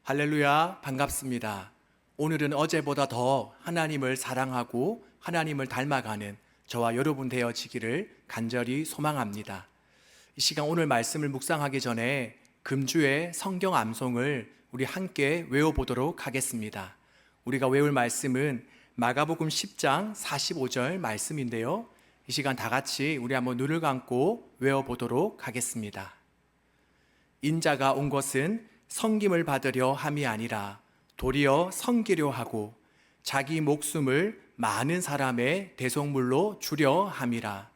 할렐루야, 반갑습니다. 오늘은 어제보다 더 하나님을 사랑하고 하나님을 닮아가는 저와 여러분 되어지기를 간절히 소망합니다. 이 시간 오늘 말씀을 묵상하기 전에 금주의 성경 암송을 우리 함께 외워보도록 하겠습니다. 우리가 외울 말씀은 마가복음 10장 45절 말씀인데요. 이 시간 다 같이 우리 한번 눈을 감고 외워보도록 하겠습니다. 인자가 온 것은 섬김을 받으려 함이 아니라 도리어 섬기려 하고 자기 목숨을 많은 사람의 대속물로 주려 함이라.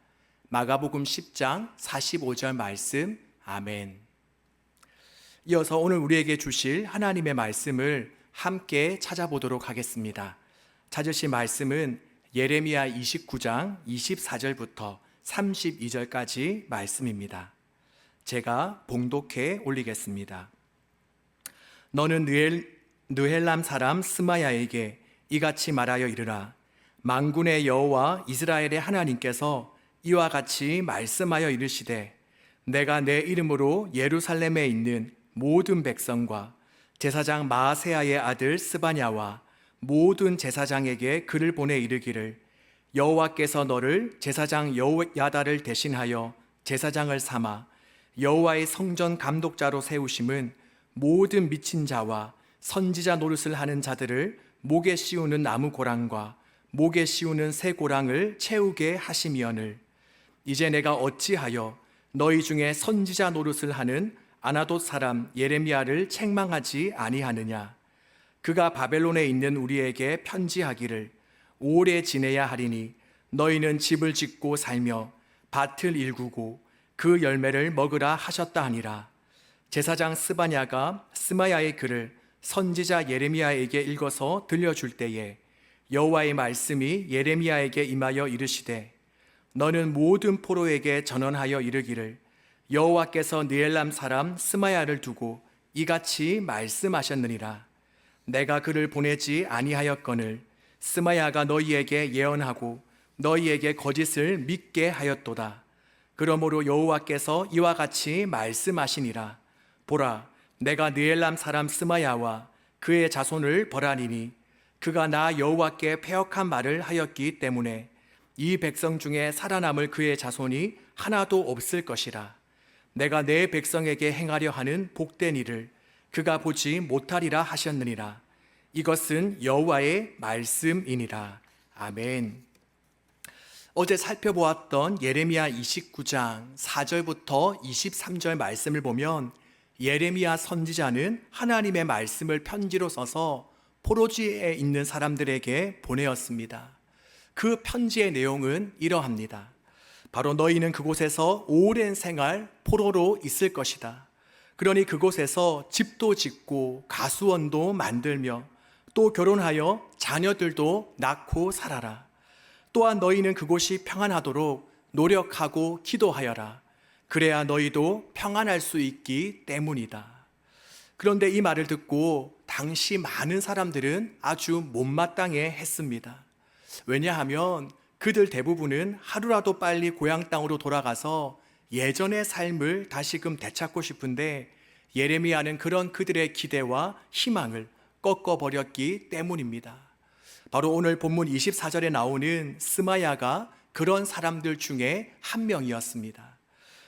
마가복음 10장 45절 말씀. 아멘. 이어서 오늘 우리에게 주실 하나님의 말씀을 함께 찾아보도록 하겠습니다. 찾으실 말씀은 예레미야 29장 24절부터 32절까지 말씀입니다. 제가 봉독해 올리겠습니다. 너는 느헬람 사람 스마야에게 이같이 말하여 이르라. 만군의 여호와 이스라엘의 하나님께서 이와 같이 말씀하여 이르시되 내가 내 이름으로 예루살렘에 있는 모든 백성과 제사장 마아세야의 아들 스바냐와 모든 제사장에게 글을 보내 이르기를 여호와께서 너를 제사장 여호야다를 대신하여 제사장을 삼아 여호와의 성전 감독자로 세우심은 모든 미친 자와 선지자 노릇을 하는 자들을 목에 씌우는 나무 고랑과 목에 씌우는 새 고랑을 채우게 하심이오늘 이제 내가 어찌하여 너희 중에 선지자 노릇을 하는 아나돗 사람 예레미야를 책망하지 아니하느냐. 그가 바벨론에 있는 우리에게 편지하기를 오래 지내야 하리니 너희는 집을 짓고 살며 밭을 일구고 그 열매를 먹으라 하셨다 하니라. 제사장 스바냐가 스마야의 글을 선지자 예레미야에게 읽어서 들려줄 때에 여호와의 말씀이 예레미야에게 임하여 이르시되 너는 모든 포로에게 전언하여 이르기를 여호와께서 느헬람 사람 스마야를 두고 이같이 말씀하셨느니라. 내가 그를 보내지 아니하였거늘 스마야가 너희에게 예언하고 너희에게 거짓을 믿게 하였도다. 그러므로 여호와께서 이와 같이 말씀하시니라. 보라, 내가 느헬람 사람 스마야와 그의 자손을 벌하리니 그가 나 여호와께 패역한 말을 하였기 때문에 이 백성 중에 살아남을 그의 자손이 하나도 없을 것이라. 내가 내 백성에게 행하려 하는 복된 일을 그가 보지 못하리라 하셨느니라. 이것은 여호와의 말씀이니라. 아멘. 어제 살펴보았던 예레미야 29장 4절부터 23절 말씀을 보면 예레미야 선지자는 하나님의 말씀을 편지로 써서 포로지에 있는 사람들에게 보내었습니다. 그 편지의 내용은 이러합니다. 바로 너희는 그곳에서 오랜 생활 포로로 있을 것이다. 그러니 그곳에서 집도 짓고 가수원도 만들며 또 결혼하여 자녀들도 낳고 살아라. 또한 너희는 그곳이 평안하도록 노력하고 기도하여라. 그래야 너희도 평안할 수 있기 때문이다. 그런데 이 말을 듣고 당시 많은 사람들은 아주 못마땅해 했습니다. 왜냐하면 그들 대부분은 하루라도 빨리 고향 땅으로 돌아가서 예전의 삶을 다시금 되찾고 싶은데 예레미야는 그런 그들의 기대와 희망을 꺾어버렸기 때문입니다. 바로 오늘 본문 24절에 나오는 스마야가 그런 사람들 중에 한 명이었습니다.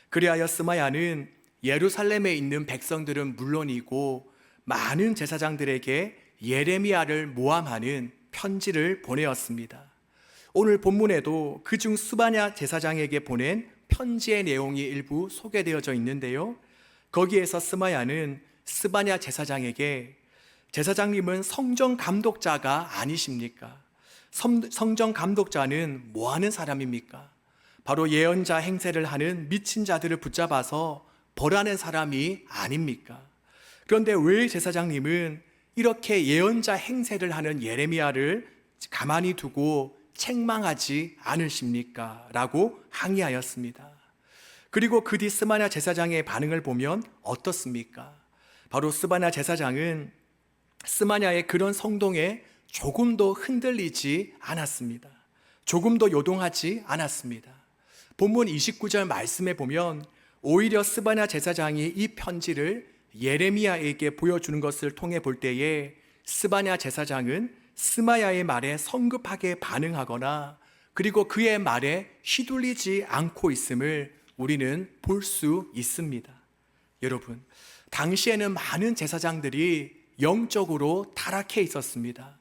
그리하여 스마야는 예루살렘에 있는 백성들은 물론이고 많은 제사장들에게 예레미야를 모함하는 편지를 보내었습니다. 오늘 본문에도 그중 스바냐 제사장에게 보낸 편지의 내용이 일부 소개되어져 있는데요. 거기에서 스마야는 스바냐 제사장에게 제사장님은 성전 감독자가 아니십니까? 성전 감독자는 뭐 하는 사람입니까? 바로 예언자 행세를 하는 미친 자들을 붙잡아서 벌하는 사람이 아닙니까? 그런데 왜 제사장님은 이렇게 예언자 행세를 하는 예레미야를 가만히 두고 책망하지 않으십니까? 라고 항의하였습니다. 그리고 그 뒤 스바냐 제사장의 반응을 보면 어떻습니까? 바로 스바냐 제사장은 스바냐의 그런 성동에 조금도 흔들리지 않았습니다. 조금도 요동하지 않았습니다. 본문 29절 말씀에 보면 오히려 스바냐 제사장이 이 편지를 예레미야에게 보여주는 것을 통해 볼 때에 스바냐 제사장은 스마야의 말에 성급하게 반응하거나 그리고 그의 말에 휘둘리지 않고 있음을 우리는 볼 수 있습니다. 여러분, 당시에는 많은 제사장들이 영적으로 타락해 있었습니다.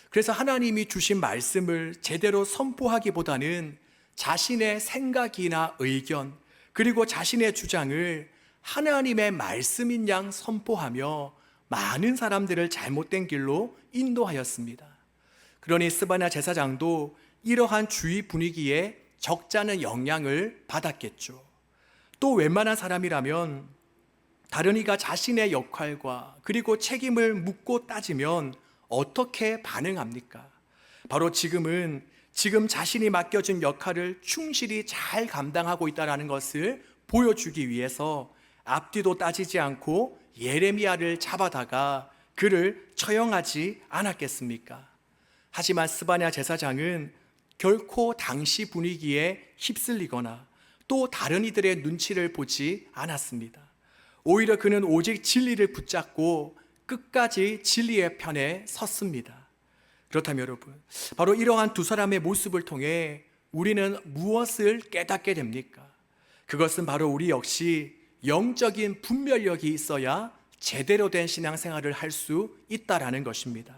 그래서 하나님이 주신 말씀을 제대로 선포하기보다는 자신의 생각이나 의견, 그리고 자신의 주장을 하나님의 말씀인 양 선포하며 많은 사람들을 잘못된 길로 인도하였습니다. 그러니 스바냐 제사장도 이러한 주위 분위기에 적잖은 영향을 받았겠죠. 또 웬만한 사람이라면 다른 이가 자신의 역할과 그리고 책임을 묻고 따지면 어떻게 반응합니까? 바로 지금 자신이 맡겨진 역할을 충실히 잘 감당하고 있다는 것을 보여주기 위해서 앞뒤도 따지지 않고 예레미야를 잡아다가 그를 처형하지 않았겠습니까? 하지만 스바냐 제사장은 결코 당시 분위기에 휩쓸리거나 또 다른 이들의 눈치를 보지 않았습니다. 오히려 그는 오직 진리를 붙잡고 끝까지 진리의 편에 섰습니다. 그렇다면 여러분, 바로 이러한 두 사람의 모습을 통해 우리는 무엇을 깨닫게 됩니까? 그것은 바로 우리 역시 영적인 분별력이 있어야 제대로 된 신앙생활을 할 수 있다라는 것입니다.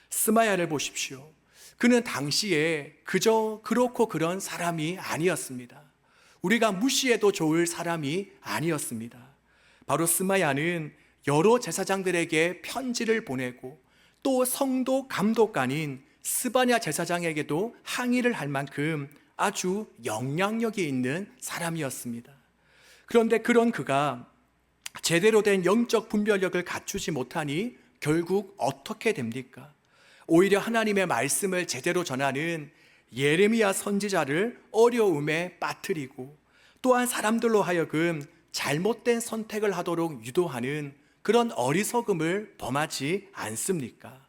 스마야를 보십시오. 그는 당시에 그저 그렇고 그런 사람이 아니었습니다. 우리가 무시해도 좋을 사람이 아니었습니다. 바로 스마야는 여러 제사장들에게 편지를 보내고 또 성도 감독관인 스바냐 제사장에게도 항의를 할 만큼 아주 영향력이 있는 사람이었습니다. 그런데 그런 그가 제대로 된 영적 분별력을 갖추지 못하니 결국 어떻게 됩니까? 오히려 하나님의 말씀을 제대로 전하는 예레미야 선지자를 어려움에 빠뜨리고 또한 사람들로 하여금 잘못된 선택을 하도록 유도하는 그런 어리석음을 범하지 않습니까?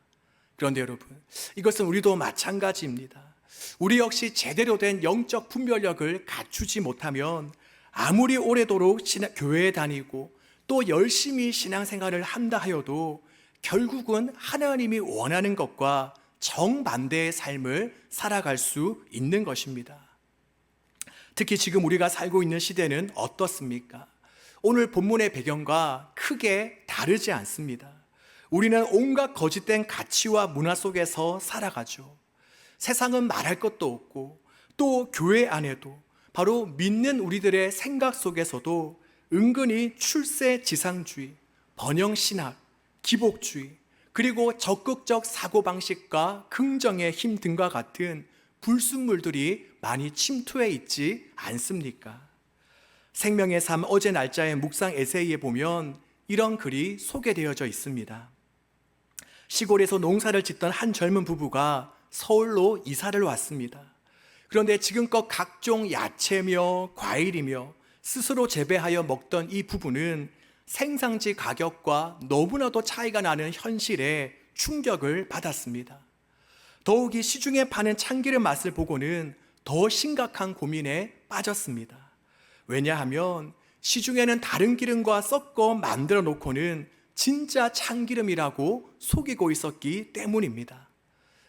그런데 여러분, 이것은 우리도 마찬가지입니다. 우리 역시 제대로 된 영적 분별력을 갖추지 못하면 아무리 오래도록 교회에 다니고 또 열심히 신앙생활을 한다 하여도 결국은 하나님이 원하는 것과 정반대의 삶을 살아갈 수 있는 것입니다. 특히 지금 우리가 살고 있는 시대는 어떻습니까? 오늘 본문의 배경과 크게 다르지 않습니다. 우리는 온갖 거짓된 가치와 문화 속에서 살아가죠. 세상은 말할 것도 없고 또 교회 안에도 바로 믿는 우리들의 생각 속에서도 은근히 출세지상주의, 번영신학, 기복주의, 그리고 적극적 사고방식과 긍정의 힘 등과 같은 불순물들이 많이 침투해 있지 않습니까? 생명의 삶 어제 날짜의 묵상 에세이에 보면 이런 글이 소개되어져 있습니다. 시골에서 농사를 짓던 한 젊은 부부가 서울로 이사를 왔습니다. 그런데 지금껏 각종 야채며 과일이며 스스로 재배하여 먹던 이 부부는 생산지 가격과 너무나도 차이가 나는 현실에 충격을 받았습니다. 더욱이 시중에 파는 참기름 맛을 보고는 더 심각한 고민에 빠졌습니다. 왜냐하면 시중에는 다른 기름과 섞어 만들어 놓고는 진짜 참기름이라고 속이고 있었기 때문입니다.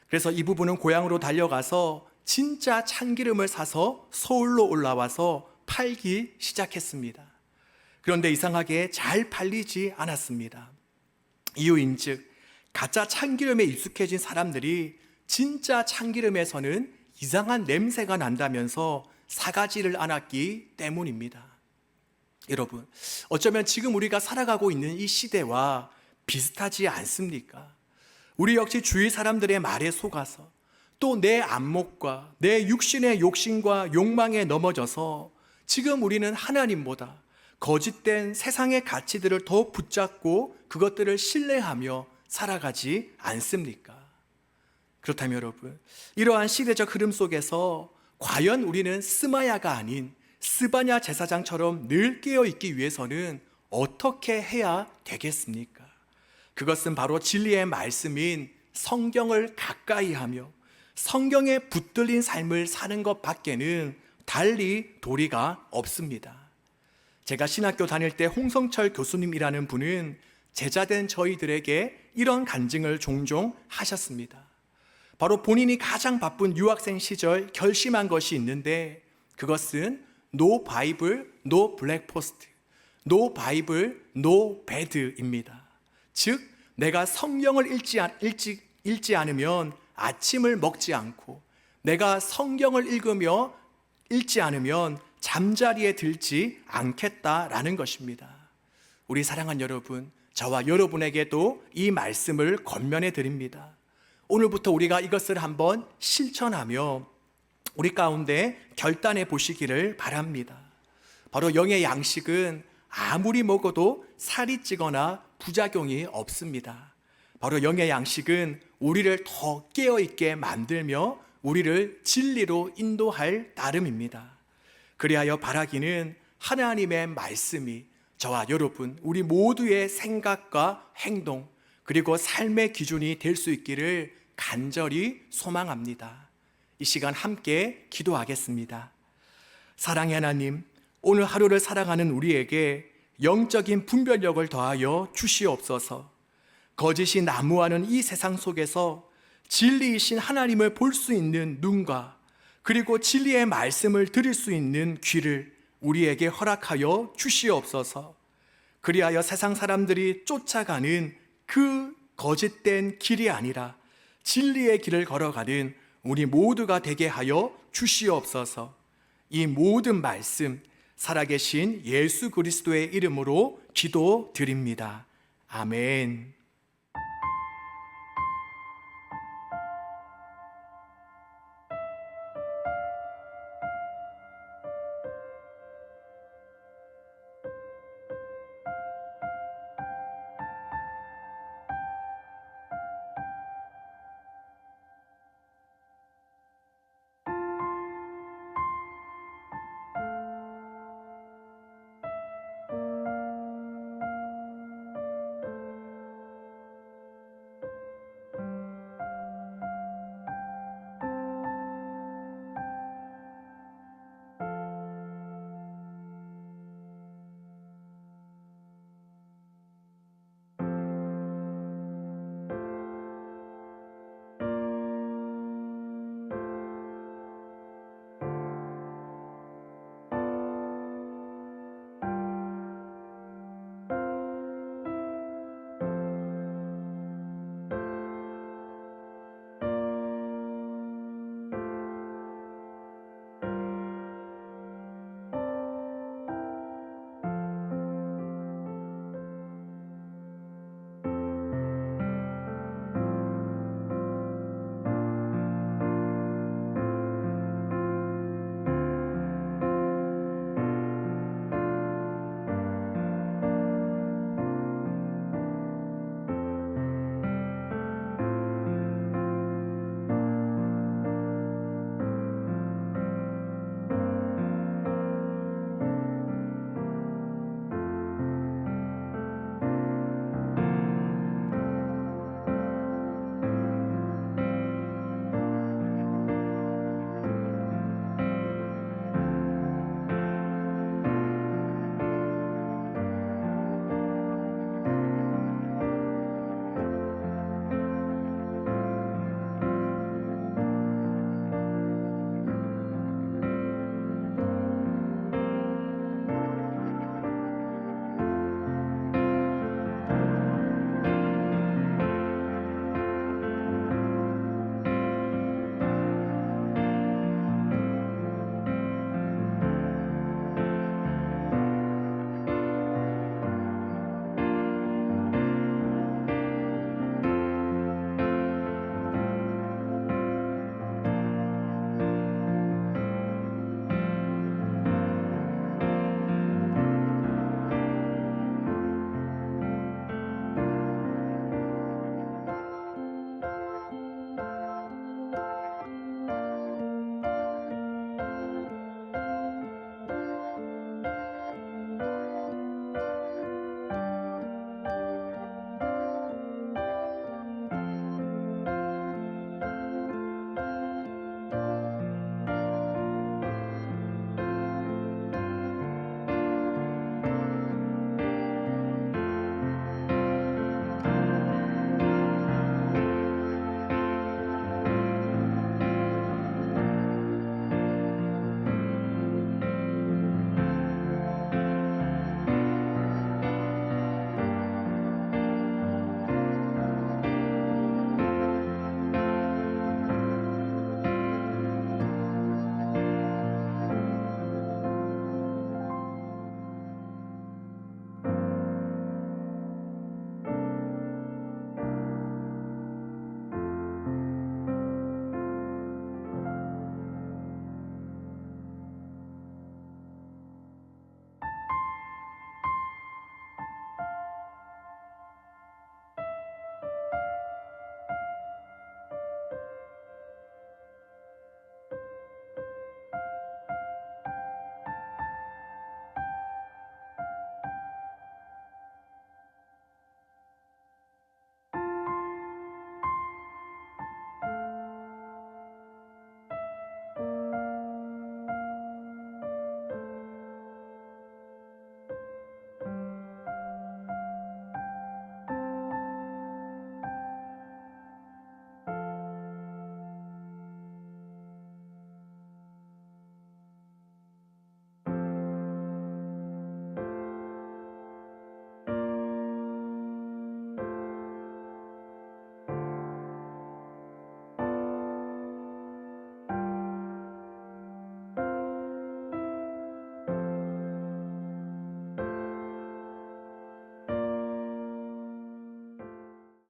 그래서 이 부부는 고향으로 달려가서 진짜 참기름을 사서 서울로 올라와서 팔기 시작했습니다. 그런데 이상하게 잘 팔리지 않았습니다. 이유인즉 가짜 참기름에 익숙해진 사람들이 진짜 참기름에서는 이상한 냄새가 난다면서 사가지를 않았기 때문입니다. 여러분, 어쩌면 지금 우리가 살아가고 있는 이 시대와 비슷하지 않습니까? 우리 역시 주위 사람들의 말에 속아서 또 내 안목과 내 육신의 욕심과 욕망에 넘어져서 지금 우리는 하나님보다 거짓된 세상의 가치들을 더 붙잡고 그것들을 신뢰하며 살아가지 않습니까? 그렇다면 여러분, 이러한 시대적 흐름 속에서 과연 우리는 스마야가 아닌 스바냐 제사장처럼 늘 깨어있기 위해서는 어떻게 해야 되겠습니까? 그것은 바로 진리의 말씀인 성경을 가까이 하며 성경에 붙들린 삶을 사는 것 밖에는 달리 도리가 없습니다. 제가 신학교 다닐 때 홍성철 교수님이라는 분은 제자된 저희들에게 이런 간증을 종종 하셨습니다. 바로 본인이 가장 바쁜 유학생 시절 결심한 것이 있는데, 그것은 No Bible, No Breakfast, No Bible, No Bed입니다. 즉, 내가 성경을 읽지 않으면 아침을 먹지 않고, 내가 성경을 읽지 않으면 잠자리에 들지 않겠다라는 것입니다. 우리 사랑하는 여러분, 저와 여러분에게도 이 말씀을 권면해 드립니다. 오늘부터 우리가 이것을 한번 실천하며 우리 가운데 결단해 보시기를 바랍니다. 바로 영의 양식은 아무리 먹어도 살이 찌거나 부작용이 없습니다. 바로 영의 양식은 우리를 더 깨어있게 만들며 우리를 진리로 인도할 따름입니다. 그리하여 바라기는 하나님의 말씀이 저와 여러분, 우리 모두의 생각과 행동, 그리고 삶의 기준이 될 수 있기를 간절히 소망합니다. 이 시간 함께 기도하겠습니다. 사랑의 하나님, 오늘 하루를 살아가는 우리에게 영적인 분별력을 더하여 주시옵소서. 거짓이 난무하는 이 세상 속에서 진리이신 하나님을 볼 수 있는 눈과, 그리고 진리의 말씀을 들을 수 있는 귀를 우리에게 허락하여 주시옵소서. 그리하여 세상 사람들이 쫓아가는 그 거짓된 길이 아니라 진리의 길을 걸어가는 우리 모두가 되게 하여 주시옵소서. 이 모든 말씀 살아계신 예수 그리스도의 이름으로 기도드립니다. 아멘.